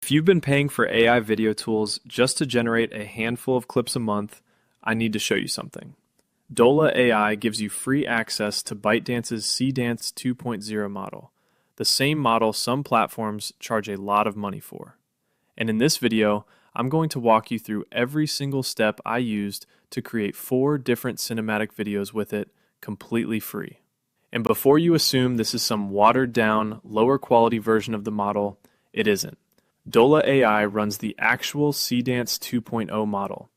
If you've been paying for AI video tools just to generate a handful of clips a month, I need to show you something. Dola AI gives you free access to ByteDance's Seedance 2.0 model, the same model some platforms charge a lot of money for. And in this video, I'm going to walk you through every single step I used to create 4 different cinematic videos with it completely free. And before you assume this is some watered down, lower quality version of the model, it isn't. Dola AI runs the actual Seedance 2.0 model.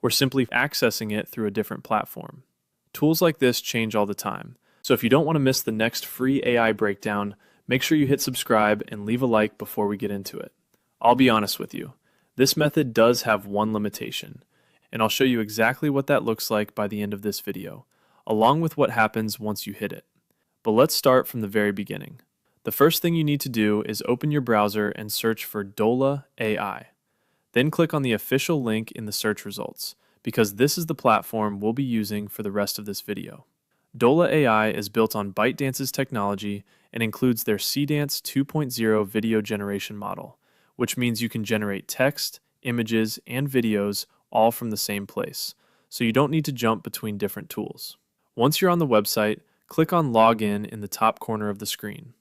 We're simply accessing it through a different platform. Tools like this change all the time, so if you don't want to miss the next free AI breakdown, make sure you hit subscribe and leave a like before we get into it. I'll be honest with you, this method does have one limitation, and I'll show you exactly what that looks like by the end of this video, along with what happens once you hit it. But let's start from the very beginning. The first thing you need to do is open your browser and search for Dola AI. Then click on the official link in the search results, because this is the platform we'll be using for the rest of this video. Dola AI is built on ByteDance's technology and includes their Seedance 2.0 video generation model, which means you can generate text, images, and videos all from the same place, so you don't need to jump between different tools. Once you're on the website, click on Login in the top corner of the screen.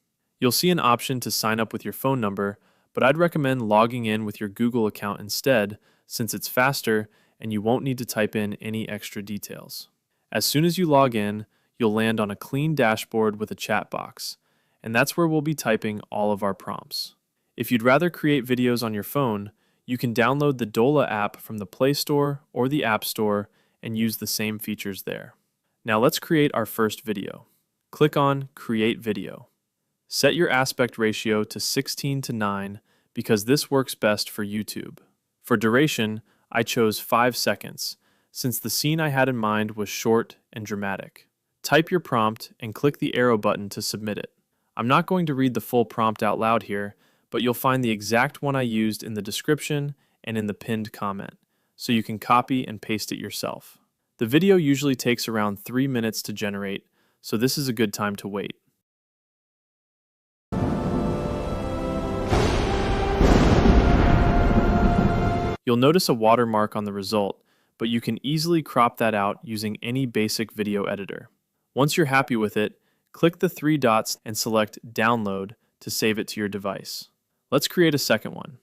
You'll see an option to sign up with your phone number, but I'd recommend logging in with your Google account instead, since it's faster and you won't need to type in any extra details. As soon as you log in, you'll land on a clean dashboard with a chat box, and that's where we'll be typing all of our prompts. If you'd rather create videos on your phone, you can download the Dola app from the Play Store or the App Store and use the same features there. Now let's create our first video. Click on Create Video. Set your aspect ratio to 16:9 because this works best for YouTube. For duration, I chose 5 seconds, since the scene I had in mind was short and dramatic. Type your prompt and click the arrow button to submit it. I'm not going to read the full prompt out loud here, but you'll find the exact one I used in the description and in the pinned comment, so you can copy and paste it yourself. The video usually takes around 3 minutes to generate, so this is a good time to wait. You'll notice a watermark on the result, but you can easily crop that out using any basic video editor. Once you're happy with it, click the 3 dots and select Download to save it to your device. Let's create a second one.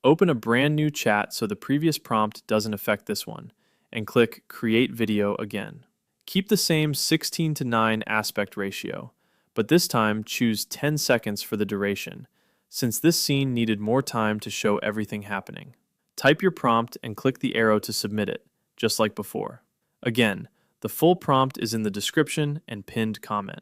Open a brand new chat so the previous prompt doesn't affect this one, and click Create Video again. Keep the same 16:9 aspect ratio, but this time choose 10 seconds for the duration, since this scene needed more time to show everything happening. Type your prompt and click the arrow to submit it, just like before. Again, the full prompt is in the description and pinned comment.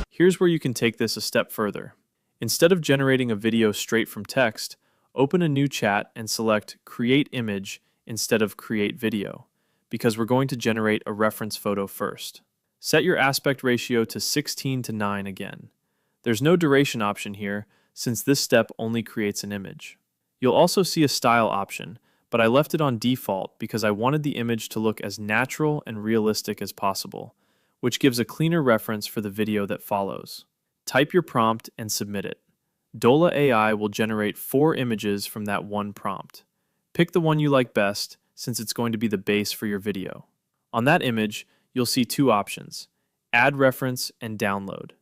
Here's where you can take this a step further. Instead of generating a video straight from text, open a new chat and select Create Image instead of Create Video, because we're going to generate a reference photo first. Set your aspect ratio to 16:9 again. There's no duration option here, since this step only creates an image. You'll also see a style option, but I left it on default because I wanted the image to look as natural and realistic as possible, which gives a cleaner reference for the video that follows. Type your prompt and submit it. Dola AI will generate 4 images from that one prompt. Pick the one you like best, since it's going to be the base for your video. On that image, you'll see 2 options, Add Reference and Download.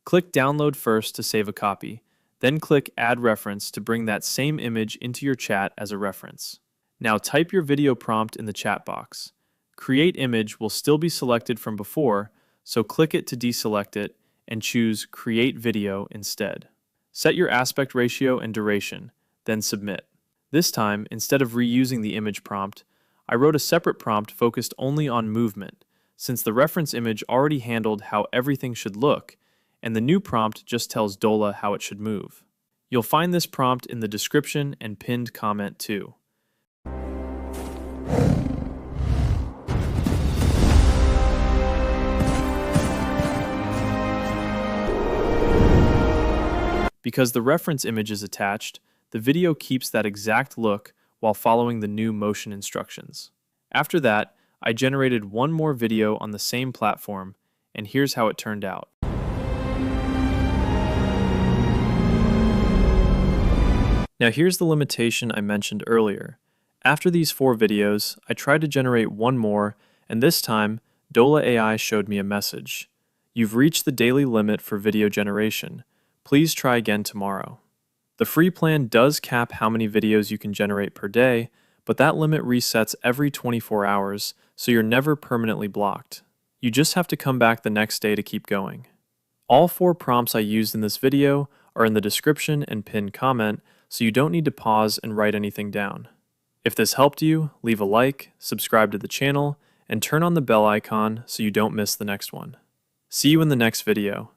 Click Download first to save a copy, then click Add Reference to bring that same image into your chat as a reference. Now type your video prompt in the chat box. Create Image will still be selected from before, so click it to deselect it and choose Create Video instead. Set your aspect ratio and duration, then submit. This time, instead of reusing the image prompt, I wrote a separate prompt focused only on movement, since the reference image already handled how everything should look, and the new prompt just tells Dola how it should move. You'll find this prompt in the description and pinned comment too. Because the reference image is attached, the video keeps that exact look while following the new motion instructions. After that, I generated one more video on the same platform, and here's how it turned out. Now here's the limitation I mentioned earlier. After these 4 videos, I tried to generate one more, and this time, Dola AI showed me a message. You've reached the daily limit for video generation. Please try again tomorrow. The free plan does cap how many videos you can generate per day, but that limit resets every 24 hours, so you're never permanently blocked. You just have to come back the next day to keep going. All 4 prompts I used in this video are in the description and pinned comment, so you don't need to pause and write anything down. If this helped you, leave a like, subscribe to the channel, and turn on the bell icon so you don't miss the next one. See you in the next video.